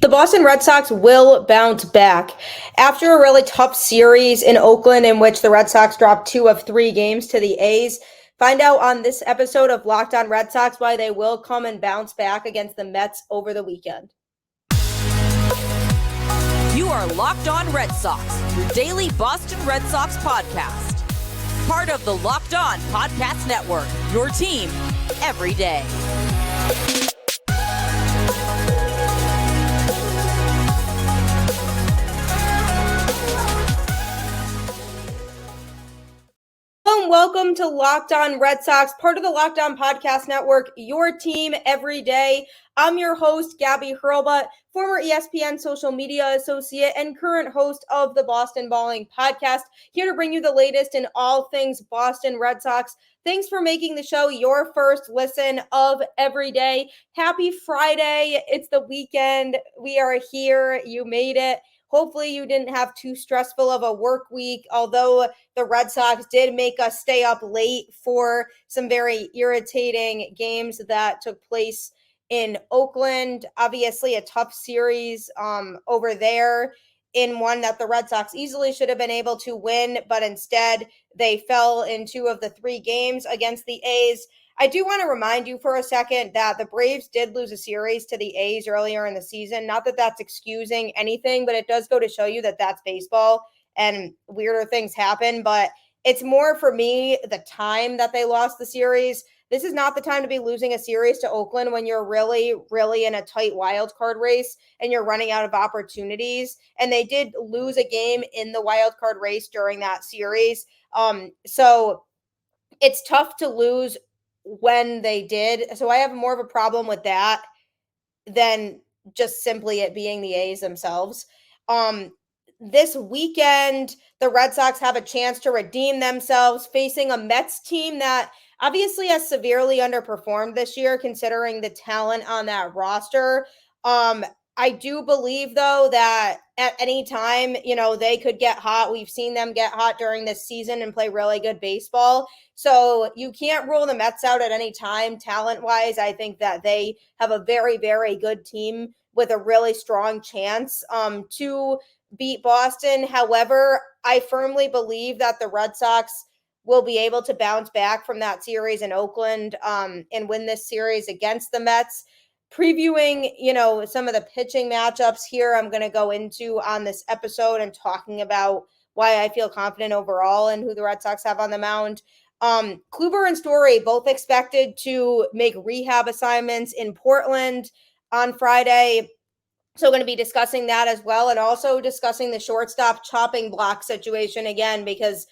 The Boston Red Sox will bounce back. After a really tough series in Oakland in which the Red Sox dropped 2 of 3 games to the A's, find out on this episode of Locked On Red Sox why they will come and bounce back against the Mets over the weekend. You are Locked On Red Sox, your daily Boston Red Sox podcast. Part of the Locked On Podcast Network, your team every day. Welcome to Locked On Red Sox, part of the Locked On Podcast Network, your team every day. I'm your host, Gabby, former ESPN social media associate and current host of the Boston Balling podcast, here to bring you the latest in all things Boston Red Sox. Thanks for making the show your first listen of every day. Happy Friday. It's the weekend. We are here. You made it. Hopefully you didn't have too stressful of a work week, although the Red Sox did make us stay up late for some very irritating games that took place in Oakland. Obviously a tough series over there, in one that the Red Sox easily should have been able to win, but instead they fell in 2 of the 3 games against the A's. I do want to remind you for a second that the Braves did lose a series to the A's earlier in the season. Not that that's excusing anything, but it does go to show you that that's baseball and weirder things happen. But it's more for me the time that they lost the series. This is not the time to be losing a series to Oakland when you're really, really in a tight wild card race and you're running out of opportunities. And they did lose a game in the wild card race during that series. So it's tough to lose when they did. So I have more of a problem with that than just simply it being the A's themselves. This weekend, the Red Sox have a chance to redeem themselves facing a Mets team that obviously has severely underperformed this year, considering the talent on that roster. I do believe, though, that at any time, they could get hot. We've seen them get hot during this season and play really good baseball. So you can't rule the Mets out at any time. Talent-wise, I think that they have a very, very good team with a really strong chance to beat Boston. However, I firmly believe that the Red Sox will be able to bounce back from that series in Oakland and win this series against the Mets. Previewing, some of the pitching matchups here I'm going to go into on this episode and talking about why I feel confident overall and who the Red Sox have on the mound. Kluber and Story both expected to make rehab assignments in Portland on Friday. So going to be discussing that as well, and also discussing the shortstop chopping block situation again, because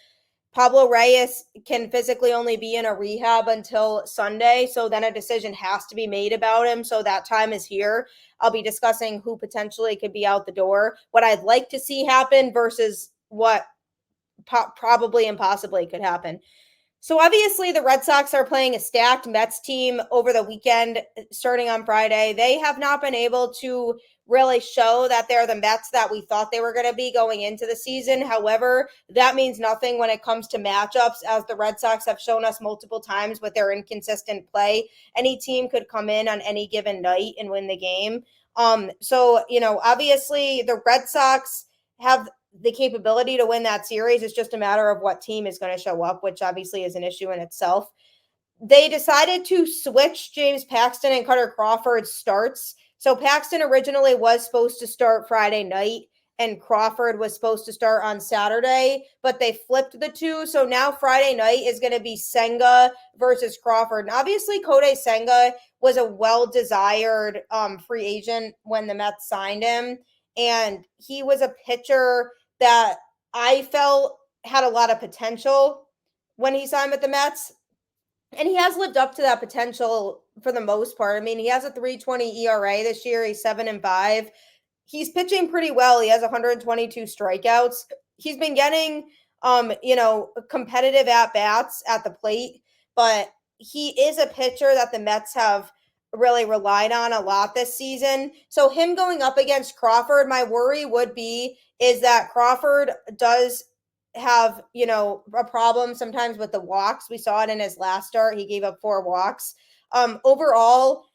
Pablo Reyes can physically only be in a rehab until Sunday, so then a decision has to be made about him. So that time is here. I'll be discussing who potentially could be out the door, what I'd like to see happen versus what probably and possibly could happen. So obviously the Red Sox are playing a stacked Mets team over the weekend, starting on Friday. They have not been able to really show that they're the Mets that we thought they were going to be going into the season. However, that means nothing when it comes to matchups, as the Red Sox have shown us multiple times with their inconsistent play. Any team could come in on any given night and win the game. So obviously the Red Sox have the capability to win that series. It's just a matter of what team is going to show up, which obviously is an issue in itself. They decided to switch James Paxton and Kutter Crawford starts. So Paxton originally was supposed to start Friday night and Crawford was supposed to start on Saturday, but they flipped the two. So now Friday night is going to be Senga versus Crawford. And obviously Kodai Senga was a well-desired free agent when the Mets signed him. And he was a pitcher that I felt had a lot of potential when he signed with the Mets. And he has lived up to that potential for the most part. I mean, he has a 3.20 ERA this year. He's 7-5. He's pitching pretty well. He has 122 strikeouts. He's been getting, competitive at-bats at the plate, but he is a pitcher that the Mets have really relied on a lot this season. So him going up against Crawford, my worry would be is that Crawford does have, a problem sometimes with the walks. We saw it in his last start. He gave up 4 walks. Overall,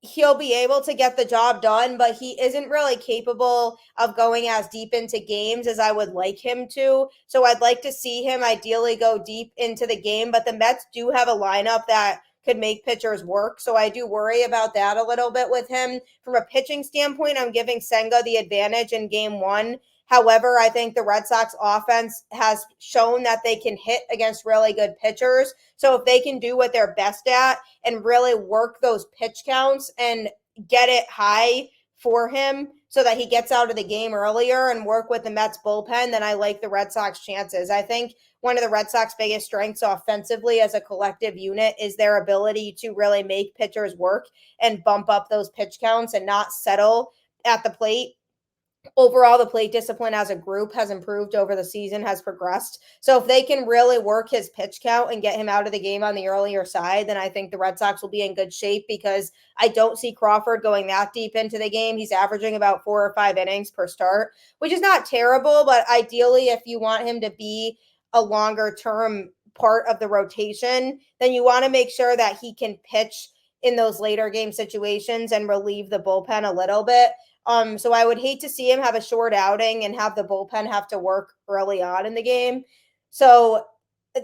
he'll be able to get the job done, but he isn't really capable of going as deep into games as I would like him to. So I'd like to see him ideally go deep into the game, but the Mets do have a lineup that could make pitchers work. So I do worry about that a little bit with him. From a pitching standpoint, I'm giving Senga the advantage in game one. However, I think the Red Sox offense has shown that they can hit against really good pitchers. So if they can do what they're best at and really work those pitch counts and get it high for him so that he gets out of the game earlier and work with the Mets bullpen, then I like the Red Sox chances. I think one of the Red Sox biggest strengths offensively as a collective unit is their ability to really make pitchers work and bump up those pitch counts and not settle at the plate. Overall, the plate discipline as a group has improved over the season, has progressed. So if they can really work his pitch count and get him out of the game on the earlier side, then I think the Red Sox will be in good shape, because I don't see Crawford going that deep into the game. He's averaging about 4 or 5 innings per start, which is not terrible, but ideally if you want him to be a longer term part of the rotation, then you want to make sure that he can pitch in those later game situations and relieve the bullpen a little bit. So I would hate to see him have a short outing and have the bullpen have to work early on in the game. So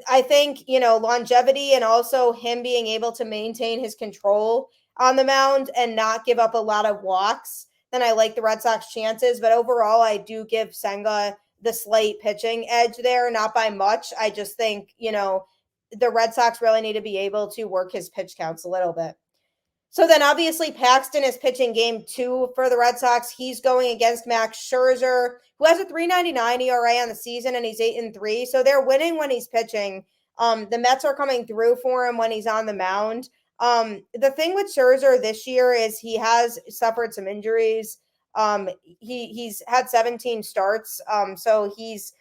I think, longevity and also him being able to maintain his control on the mound and not give up a lot of walks, then I like the Red Sox chances. But overall, I do give Senga the slight pitching edge there, not by much. I just think, the Red Sox really need to be able to work his pitch counts a little bit. So then obviously Paxton is pitching game 2 for the Red Sox. He's going against Max Scherzer, who has a 3.99 ERA on the season, and he's 8-3. So they're winning when he's pitching. The Mets are coming through for him when he's on the mound. The thing with Scherzer this year is he has suffered some injuries. He's had 17 starts. So he's,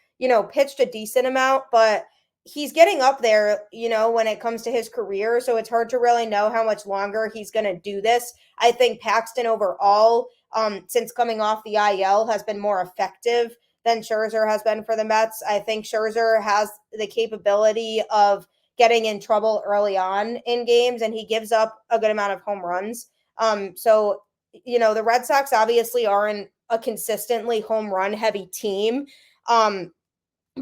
pitched a decent amount, but he's getting up there, when it comes to his career. So it's hard to really know how much longer he's going to do this. I think Paxton overall, since coming off the IL, has been more effective than Scherzer has been for the Mets. I think Scherzer has the capability of getting in trouble early on in games, and he gives up a good amount of home runs. So, the Red Sox obviously aren't a consistently home run heavy team.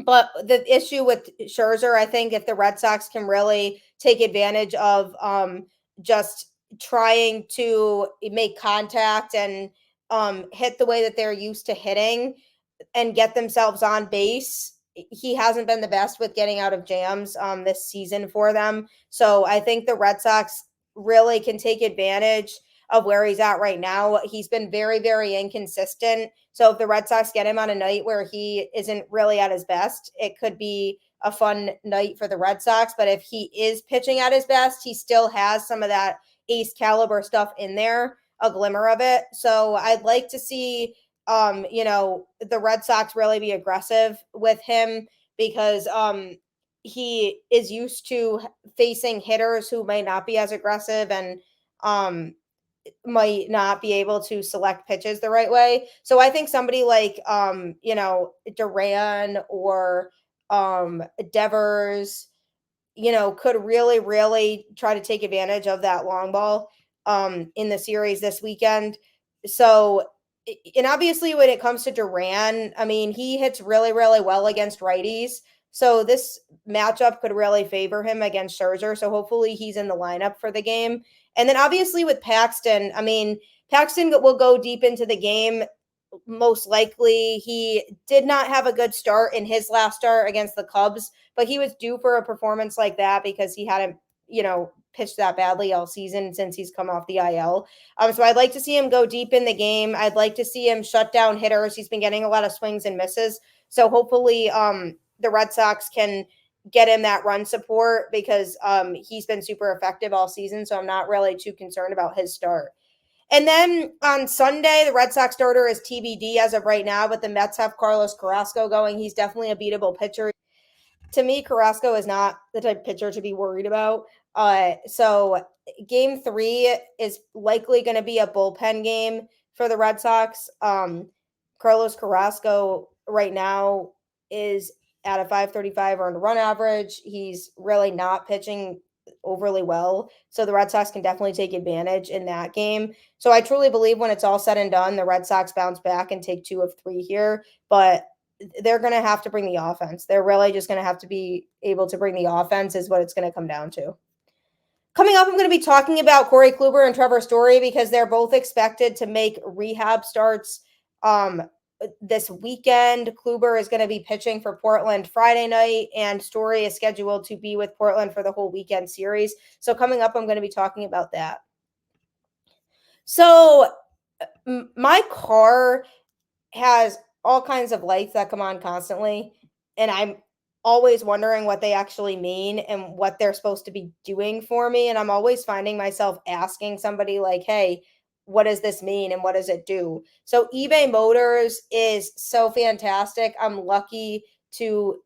But the issue with Scherzer, I think if the Red Sox can really take advantage of just trying to make contact and hit the way that they're used to hitting and get themselves on base, he hasn't been the best with getting out of jams this season for them. So I think the Red Sox really can take advantage of where he's at right now. He's been very, very inconsistent. So if the Red Sox get him on a night where he isn't really at his best, it could be a fun night for the Red Sox. But if he is pitching at his best, he still has some of that ace caliber stuff in there, a glimmer of it. So I'd like to see, the Red Sox really be aggressive with him, because he is used to facing hitters who may not be as aggressive and might not be able to select pitches the right way. So I think somebody like Duran or Devers, could really, really try to take advantage of that long ball in the series this weekend. So, and obviously when it comes to Duran, I mean, he hits really, really well against righties. So this matchup could really favor him against Scherzer. So hopefully he's in the lineup for the game. And then obviously with Paxton, I mean, Paxton will go deep into the game. Most likely he did not have a good start in his last start against the Cubs, but he was due for a performance like that because he hadn't, pitched that badly all season since he's come off the IL. So I'd like to see him go deep in the game. I'd like to see him shut down hitters. He's been getting a lot of swings and misses. So hopefully the Red Sox can get him that run support, because he's been super effective all season. So I'm not really too concerned about his start. And then on Sunday, the Red Sox starter is TBD as of right now, but the Mets have Carlos Carrasco going. He's definitely a beatable pitcher. To me, Carrasco is not the type of pitcher to be worried about. So game 3 is likely going to be a bullpen game for the Red Sox. Carlos Carrasco right now is at a 535 earned run average. He's really not pitching overly well. So the Red Sox can definitely take advantage in that game. So I truly believe when it's all said and done, the Red Sox bounce back and take 2 of 3 here. But they're going to have to bring the offense. They're really just going to have to be able to bring the offense is what it's going to come down to. Coming up, I'm going to be talking about Corey Kluber and Trevor Story because they're both expected to make rehab starts this weekend. Kluber is going to be pitching for Portland Friday night, and Story is scheduled to be with Portland for the whole weekend series. So coming up, I'm going to be talking about that. So my car has all kinds of lights that come on constantly, and I'm always wondering what they actually mean and what they're supposed to be doing for me. And I'm always finding myself asking somebody like, hey, what does this mean and what does it do? So eBay Motors is so fantastic. I'm lucky to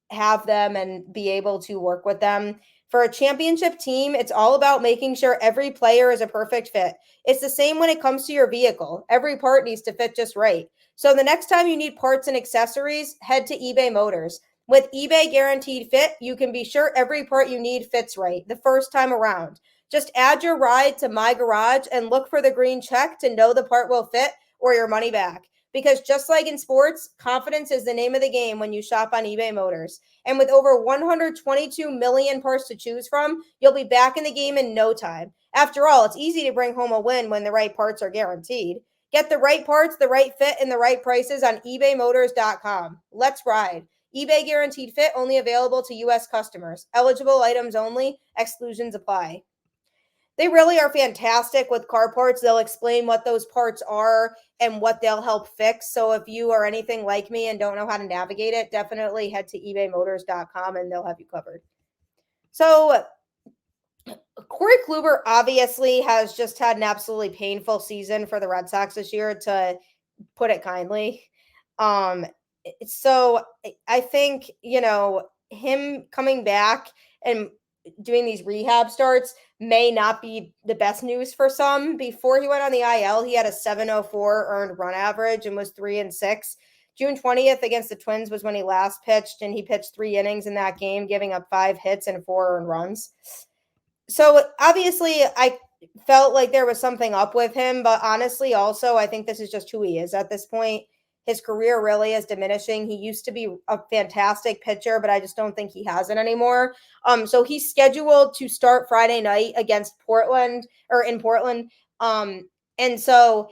have them and be able to work with them. For a championship team, it's all about making sure every player is a perfect fit. It's the same when it comes to your vehicle. Every part needs to fit just right. So the next time you need parts and accessories, head to eBay Motors. With eBay Guaranteed Fit, you can be sure every part you need fits right the first time around. Just add your ride to My Garage and look for the green check to know the part will fit or your money back. Because just like in sports, confidence is the name of the game when you shop on eBay Motors. And with over 122 million parts to choose from, you'll be back in the game in no time. After all, it's easy to bring home a win when the right parts are guaranteed. Get the right parts, the right fit, and the right prices on ebaymotors.com. Let's ride. eBay Guaranteed Fit only available to U.S. customers. Eligible items only. Exclusions apply. They really are fantastic with car parts. They'll explain what those parts are and what they'll help fix. So if you are anything like me and don't know how to navigate it, definitely head to ebaymotors.com and they'll have you covered. So Corey Kluber obviously has just had an absolutely painful season for the Red Sox this year, to put it kindly. So I think, him coming back and doing these rehab starts may not be the best news for some. Before he went on the IL, he had a 704 earned run average and was 3-6. June 20th against the Twins was when he last pitched, and he pitched 3 innings in that game, giving up 5 hits and 4 earned runs. So obviously I felt like there was something up with him, but honestly, also, I think this is just who he is at this point. His career really is diminishing. He used to be a fantastic pitcher, but I just don't think he has it anymore. So he's scheduled to start Friday night against Portland, or in Portland. And so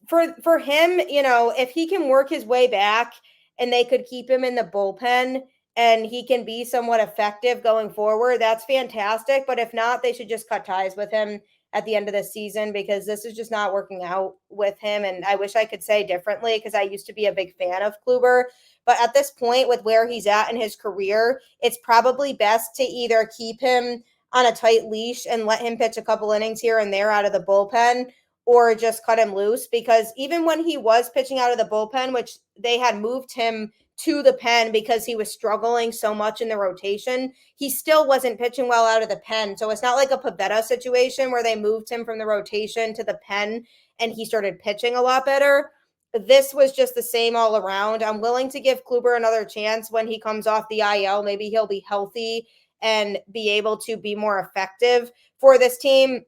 for him, if he can work his way back and they could keep him in the bullpen and he can be somewhat effective going forward, that's fantastic. But if not, they should just cut ties with him at the end of the season, because this is just not working out with him. And I wish I could say differently, because I used to be a big fan of Kluber. But at this point, with where he's at in his career, it's probably best to either keep him on a tight leash and let him pitch a couple innings here and there out of the bullpen, or just cut him loose. Because even when he was pitching out of the bullpen, which they had moved him to the pen because he was struggling so much in the rotation, he still wasn't pitching well out of the pen. So it's not like a Pavetta situation where they moved him from the rotation to the pen and he started pitching a lot better. This was just the same all around. I'm willing to give Kluber another chance when he comes off the IL. Maybe he'll be healthy and be able to be more effective for this team.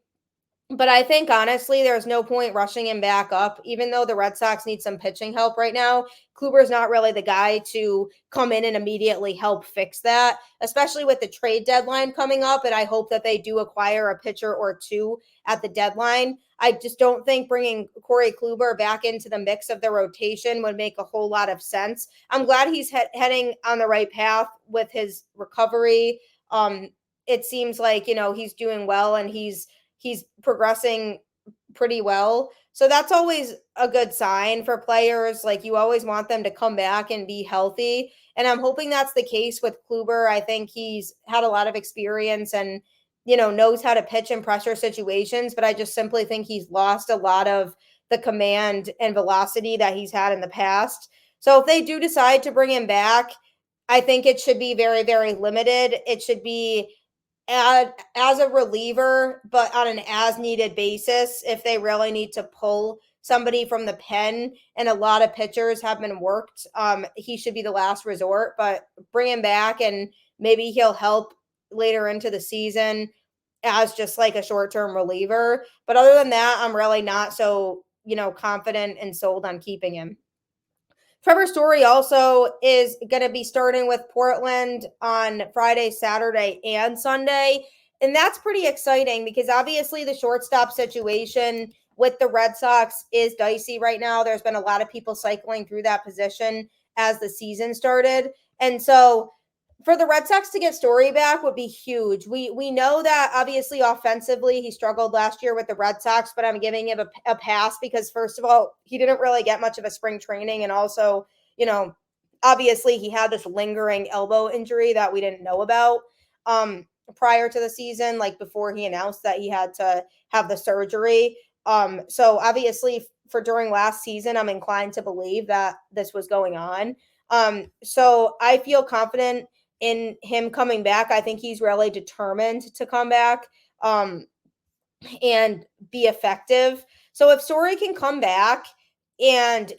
But I think, honestly, there's no point rushing him back up, even though the Red Sox need some pitching help right now. Kluber's not really the guy to come in and immediately help fix that, especially with the trade deadline coming up. And I hope that they do acquire a pitcher or two at the deadline. I just don't think bringing Corey Kluber back into the mix of the rotation would make a whole lot of sense. I'm glad he's heading on the right path with his recovery. It seems like, he's doing well, and he's progressing pretty well. So that's always a good sign for players. Like, you always want them to come back and be healthy. And I'm hoping that's the case with Kluber. I think he's had a lot of experience and, knows how to pitch in pressure situations, but I just simply think he's lost a lot of the command and velocity that he's had in the past. So if they do decide to bring him back, I think it should be very, very limited. It should be as a reliever, but on an as-needed basis if they really need to pull somebody from the pen, and a lot of pitchers have been worked. He should be the last resort, but bring him back and maybe he'll help later into the season as just like a short-term reliever. But other than that, I'm really not so, confident and sold on keeping him. Trevor Story also is going to be starting with Portland on Friday, Saturday, and Sunday. And that's pretty exciting because obviously the shortstop situation with the Red Sox is dicey right now. There's been a lot of people cycling through that position as the season started. And so for the Red Sox to get Story back would be huge. We know that obviously offensively he struggled last year with the Red Sox, but I'm giving him a pass because first of all, he didn't really get much of a spring training, and also, obviously he had this lingering elbow injury that we didn't know about prior to the season, like before he announced that he had to have the surgery. So obviously for during last season, I'm inclined to believe that this was going on. So I feel confident in him coming back. I think he's really determined to come back and be effective. So if Story can come back and,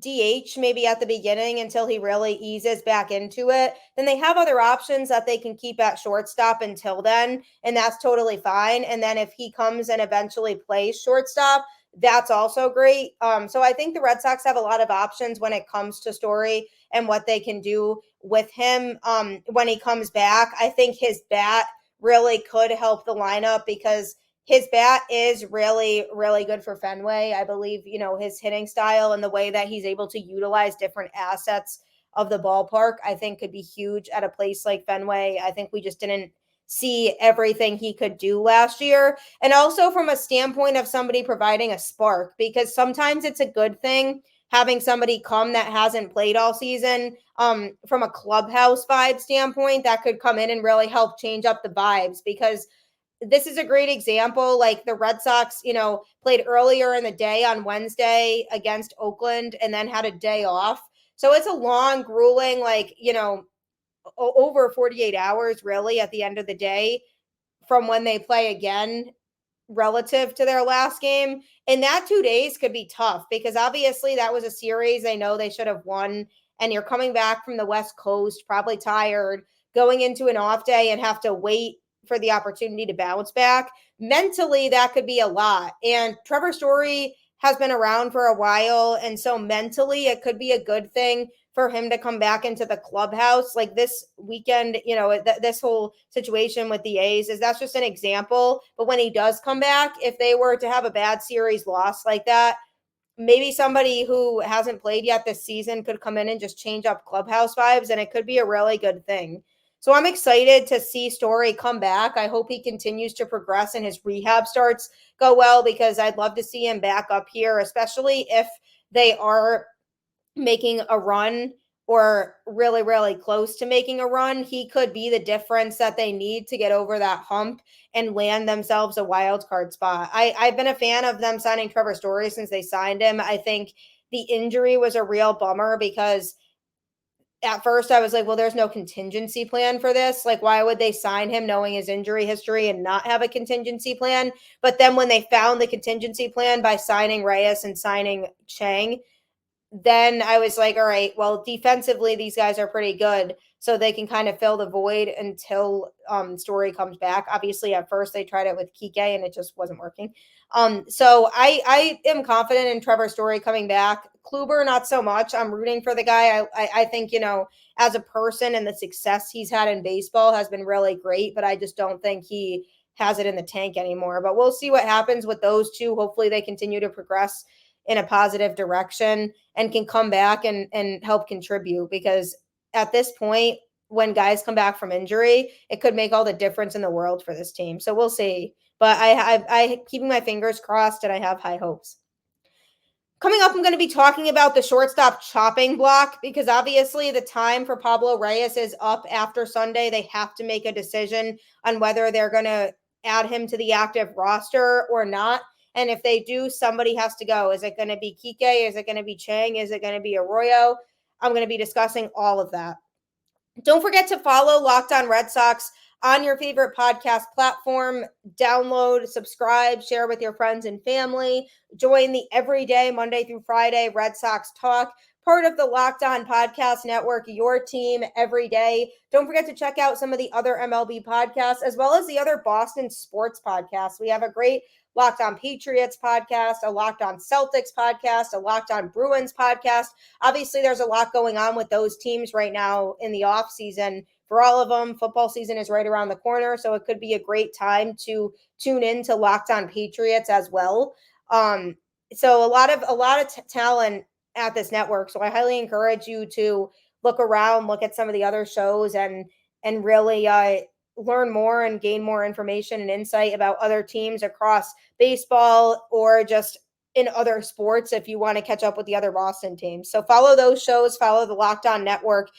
DH maybe at the beginning until he really eases back into it, then they have other options that they can keep at shortstop until then, and that's totally fine. And then if he comes and eventually plays shortstop, that's also great. So I think the Red Sox have a lot of options when it comes to Story and what they can do with him when he comes back. I think his bat really could help the lineup because his bat is really, really good for Fenway. I believe, his hitting style and the way that he's able to utilize different assets of the ballpark, I think could be huge at a place like Fenway. I think we just didn't see everything he could do last year. And also from a standpoint of somebody providing a spark, because sometimes it's a good thing having somebody come that hasn't played all season from a clubhouse vibe standpoint that could come in and really help change up the vibes, because this is a great example. Like the Red Sox, played earlier in the day on Wednesday against Oakland and then had a day off. So it's a long, grueling, over 48 hours really at the end of the day from when they play again relative to their last game. And that 2 days could be tough because obviously that was a series they know they should have won. And you're coming back from the West Coast, probably tired, going into an off day and have to wait for the opportunity to bounce back. Mentally, that could be a lot. And Trevor Story has been around for a while. And so mentally, it could be a good thing for him to come back into the clubhouse. Like this weekend, this whole situation with the A's that's just an example. But when he does come back, if they were to have a bad series loss like that, maybe somebody who hasn't played yet this season could come in and just change up clubhouse vibes, and it could be a really good thing. So I'm excited to see Story come back. I hope he continues to progress and his rehab starts go well, because I'd love to see him back up here, especially if they are making a run or really, really close to making a run. He could be the difference that they need to get over that hump and land themselves a wild card spot. I've been a fan of them signing Trevor Story since they signed him. I think the injury was a real bummer because at first I was like, well, there's no contingency plan for this. Like, why would they sign him knowing his injury history and not have a contingency plan? But then when they found the contingency plan by signing Reyes and signing Chang, then I was like, all right, well, defensively, these guys are pretty good. So they can kind of fill the void until Story comes back. Obviously, at first they tried it with Kiké and it just wasn't working. So I am confident in Trevor Story coming back. Kluber, not so much. I'm rooting for the guy. I think, as a person and the success he's had in baseball has been really great, but I just don't think he has it in the tank anymore. But we'll see what happens with those two. Hopefully they continue to progress in a positive direction and can come back and help contribute, because at this point, when guys come back from injury, it could make all the difference in the world for this team. So we'll see. But I keeping my fingers crossed and I have high hopes. Coming up, I'm going to be talking about the shortstop chopping block, because obviously the time for Pablo Reyes is up after Sunday. They have to make a decision on whether they're going to add him to the active roster or not. And if they do, somebody has to go. Is it going to be Kiké? Is it going to be Chang? Is it going to be Arroyo? I'm going to be discussing all of that. Don't forget to follow Locked On Red Sox on your favorite podcast platform. Download, subscribe, share with your friends and family. Join the everyday Monday through Friday Red Sox Talk, part of the Locked On Podcast Network, your team every day. Don't forget to check out some of the other MLB podcasts, as well as the other Boston sports podcasts. We have a great Locked On Patriots podcast, a Locked On Celtics podcast, a Locked On Bruins podcast. Obviously, there's a lot going on with those teams right now in the off season. For all of them, football season is right around the corner, so it could be a great time to tune in to Locked On Patriots as well. So a lot of talent at this network. So I highly encourage you to look around, look at some of the other shows, and really learn more and gain more information and insight about other teams across baseball or just in other sports if you want to catch up with the other Boston teams. So follow those shows, follow the Locked On Network,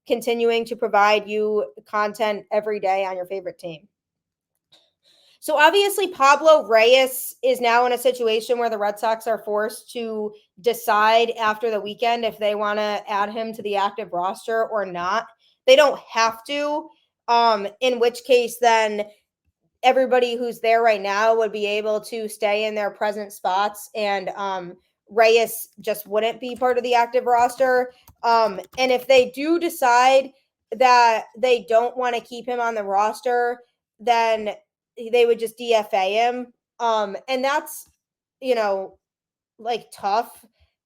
continuing to provide you content every day on your favorite team. So obviously Pablo Reyes is now in a situation where the Red Sox are forced to decide after the weekend if they want to add him to the active roster or not. They don't have to, in which case then everybody who's there right now would be able to stay in their present spots, and Reyes just wouldn't be part of the active roster. And if they do decide that they don't want to keep him on the roster, then they would just DFA him. And that's, tough,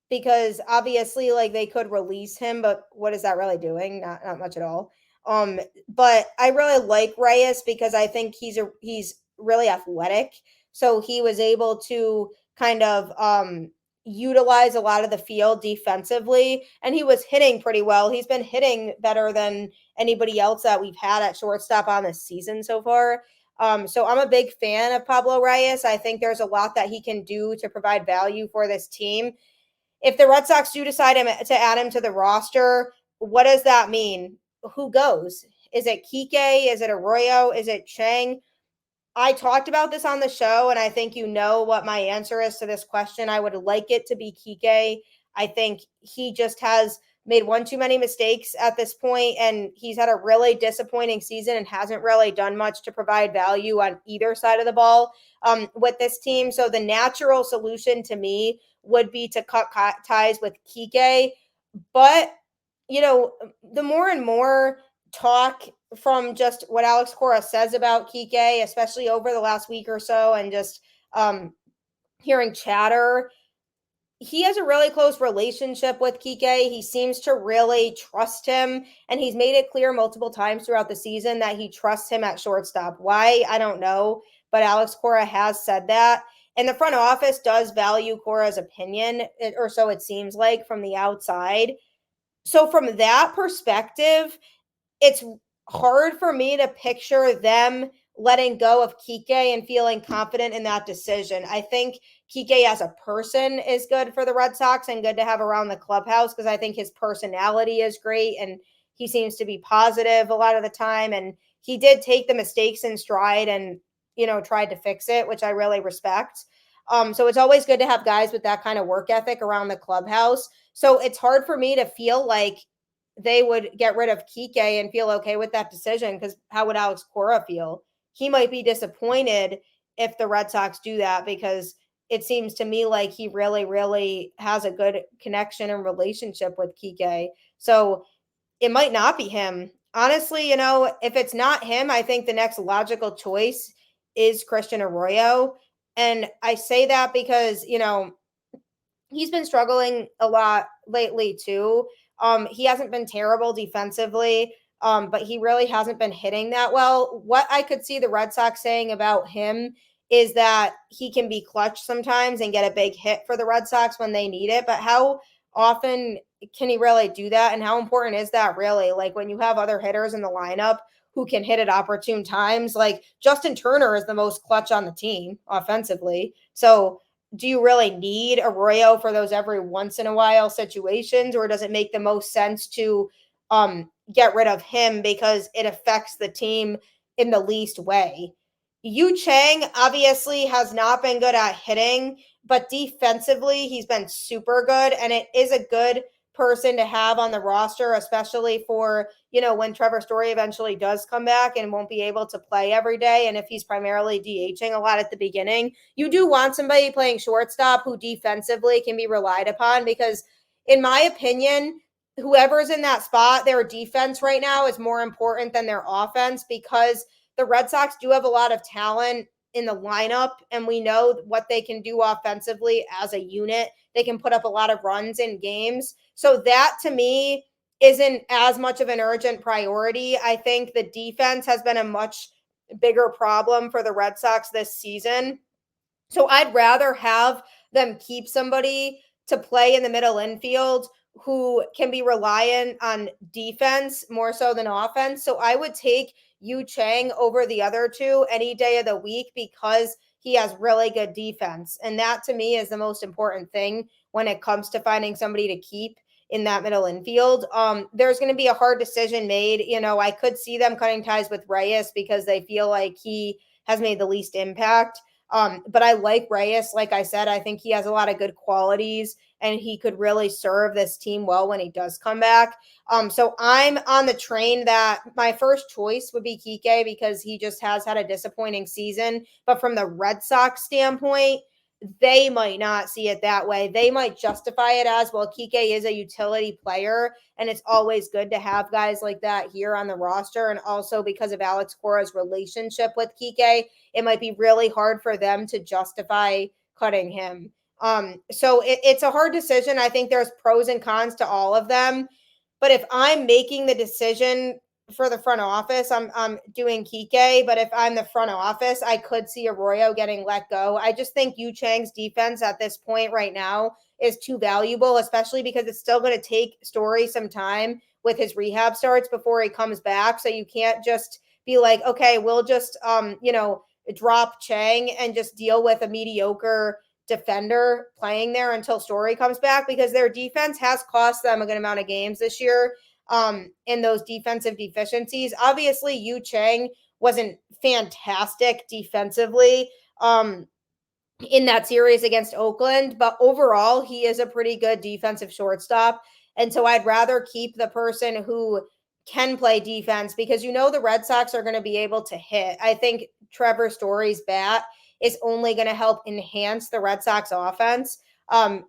because obviously they could release him, but what is that really doing? Not much at all. But I really like Reyes because I think he's really athletic. So he was able to kind of utilize a lot of the field defensively, and he was hitting pretty well. He's been hitting better than anybody else that we've had at shortstop on this season so far. So I'm a big fan of Pablo Reyes. I think there's a lot that he can do to provide value for this team. If the Red Sox do decide to add him to the roster, what does that mean? Who goes? Is it Kiké? Is it Arroyo? Is it Chang? I talked about this on the show, and I think you know what my answer is to this question. I would like it to be Kiké. I think he just has made one too many mistakes at this point, and he's had a really disappointing season and hasn't really done much to provide value on either side of the ball with this team. So the natural solution to me would be to cut ties with Kiké. But, the more and more talk from just what Alex Cora says about Kiké, especially over the last week or so, and just hearing chatter, he has a really close relationship with Kiké. He seems to really trust him, and he's made it clear multiple times throughout the season that he trusts him at shortstop. Why? I don't know, but Alex Cora has said that. And the front office does value Cora's opinion, or so it seems like from the outside. So from that perspective, it's hard for me to picture them letting go of Kiké and feeling confident in that decision. I think Kiké as a person is good for the Red Sox and good to have around the clubhouse, because I think his personality is great and he seems to be positive a lot of the time. And he did take the mistakes in stride and, tried to fix it, which I really respect. So it's always good to have guys with that kind of work ethic around the clubhouse. So it's hard for me to feel like they would get rid of Kiké and feel okay with that decision, because how would Alex Cora feel? He might be disappointed if the Red Sox do that, because it seems to me like he really, really has a good connection and relationship with Kiké. So it might not be him. Honestly, if it's not him, I think the next logical choice is Christian Arroyo. And I say that because, he's been struggling a lot lately too. He hasn't been terrible defensively, but he really hasn't been hitting that well. What I could see the Red Sox saying about him is that he can be clutch sometimes and get a big hit for the Red Sox when they need it. But how often can he really do that? And how important is that really? Like when you have other hitters in the lineup who can hit at opportune times, like Justin Turner is the most clutch on the team offensively. So do you really need Arroyo for those every once in a while situations, or does it make the most sense to get rid of him because it affects the team in the least way? Yu Chang obviously has not been good at hitting, but defensively he's been super good, and it is a good person to have on the roster, especially for, when Trevor Story eventually does come back and won't be able to play every day. And if he's primarily DHing a lot at the beginning, you do want somebody playing shortstop who defensively can be relied upon, because in my opinion, whoever's in that spot, their defense right now is more important than their offense, because the Red Sox do have a lot of talent in the lineup, and we know what they can do offensively as a unit. They can put up a lot of runs in games. So that, to me, isn't as much of an urgent priority. I think the defense has been a much bigger problem for the Red Sox this season. So I'd rather have them keep somebody to play in the middle infield who can be reliant on defense more so than offense. So I would take Chang over the other two any day of the week, because he has really good defense. And that, to me, is the most important thing when it comes to finding somebody to keep in that middle infield. There's going to be a hard decision made. I could see them cutting ties with Reyes because they feel like he has made the least impact. But I like Reyes. Like I said, I think he has a lot of good qualities, and he could really serve this team well when he does come back. So I'm on the train that my first choice would be Kiké, because he just has had a disappointing season. But from the Red Sox standpoint, they might not see it that way. They might justify it as, well, Kiké is a utility player, and it's always good to have guys like that here on the roster. And also because of Alex Cora's relationship with Kiké, it might be really hard for them to justify cutting him. So it's a hard decision. I think there's pros and cons to all of them. But if I'm making the decision for the front office, I'm doing Kiké. But if I'm the front office, I could see Arroyo getting let go. I just think Chang's defense at this point right now is too valuable, especially because it's still going to take Story some time with his rehab starts before he comes back. So you can't just be like, okay, we'll just, drop Chang and just deal with a mediocre defender playing there until Story comes back, because their defense has cost them a good amount of games this year in those defensive deficiencies. Obviously, Chang wasn't fantastic defensively in that series against Oakland, but overall, he is a pretty good defensive shortstop. And so I'd rather keep the person who can play defense, because the Red Sox are going to be able to hit. I think Trevor Story's bat is only going to help enhance the Red Sox offense.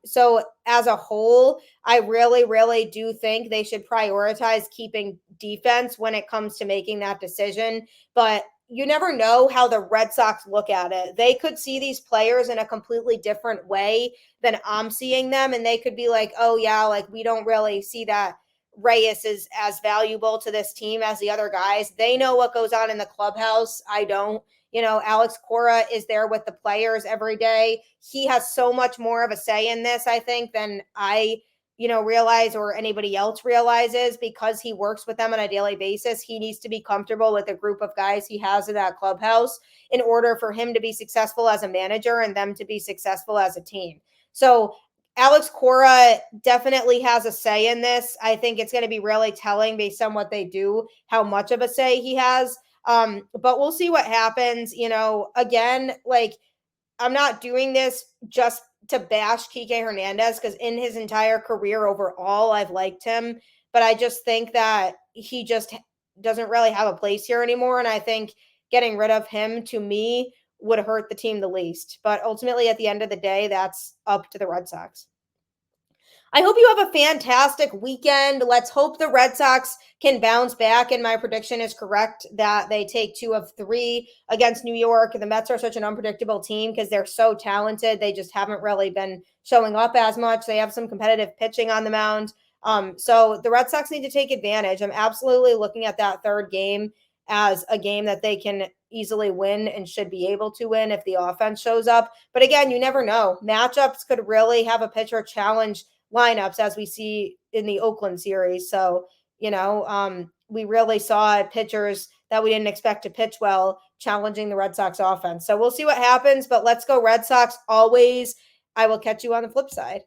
So as a whole, I really, really do think they should prioritize keeping defense when it comes to making that decision. But you never know how the Red Sox look at it. They could see these players in a completely different way than I'm seeing them. And they could be like, oh yeah, like we don't really see that Reyes is as valuable to this team as the other guys. They know what goes on in the clubhouse. I don't. Alex Cora is there with the players every day. He has so much more of a say in this, I think, than I, realize or anybody else realizes, because he works with them on a daily basis. He needs to be comfortable with the group of guys he has in that clubhouse in order for him to be successful as a manager and them to be successful as a team. So Alex Cora definitely has a say in this. I think it's going to be really telling based on what they do, how much of a say he has. But we'll see what happens. Again, like, I'm not doing this just to bash Kiké Hernandez, because in his entire career overall, I've liked him. But I just think that he just doesn't really have a place here anymore. And I think getting rid of him, to me, would hurt the team the least. But ultimately, at the end of the day, that's up to the Red Sox. I hope you have a fantastic weekend. Let's hope the Red Sox can bounce back. And my prediction is correct that they take 2 of 3 against New York. The Mets are such an unpredictable team because they're so talented. They just haven't really been showing up as much. They have some competitive pitching on the mound. So the Red Sox need to take advantage. I'm absolutely looking at that third game as a game that they can easily win and should be able to win if the offense shows up. But again, you never know. Matchups could really have a pitcher challenge lineups, as we see in the Oakland series. So, we really saw pitchers that we didn't expect to pitch well challenging the Red Sox offense. So we'll see what happens, but let's go Red Sox always. I will catch you on the flip side.